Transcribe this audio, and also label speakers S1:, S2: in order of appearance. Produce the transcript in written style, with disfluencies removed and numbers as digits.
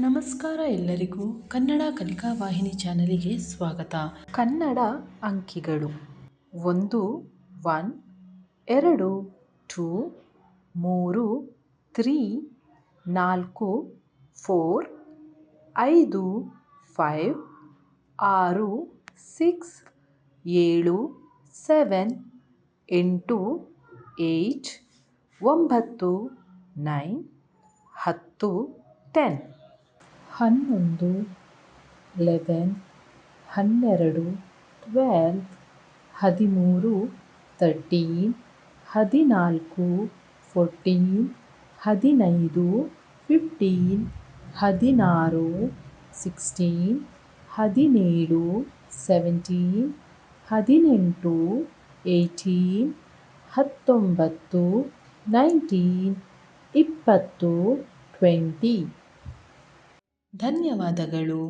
S1: ನಮಸ್ಕಾರ ಎಲ್ಲರಿಗೂ ಕನ್ನಡ ಕಲಿಕಾ ವಾಹಿನಿ ಚಾನಲಿಗೆ ಸ್ವಾಗತ. ಕನ್ನಡ ಅಂಕಿಗಳು: 1 1, 2 2, 3 3, 4 4, 5 5, 6 6, 7 7, 8 8, 9 9, 10 10, 11 11, 12 12, 13 13, 14 14, 15 15, 16 16, 17 17, 18 18, 19 19, 20 20. ಧನ್ಯವಾದಗಳು.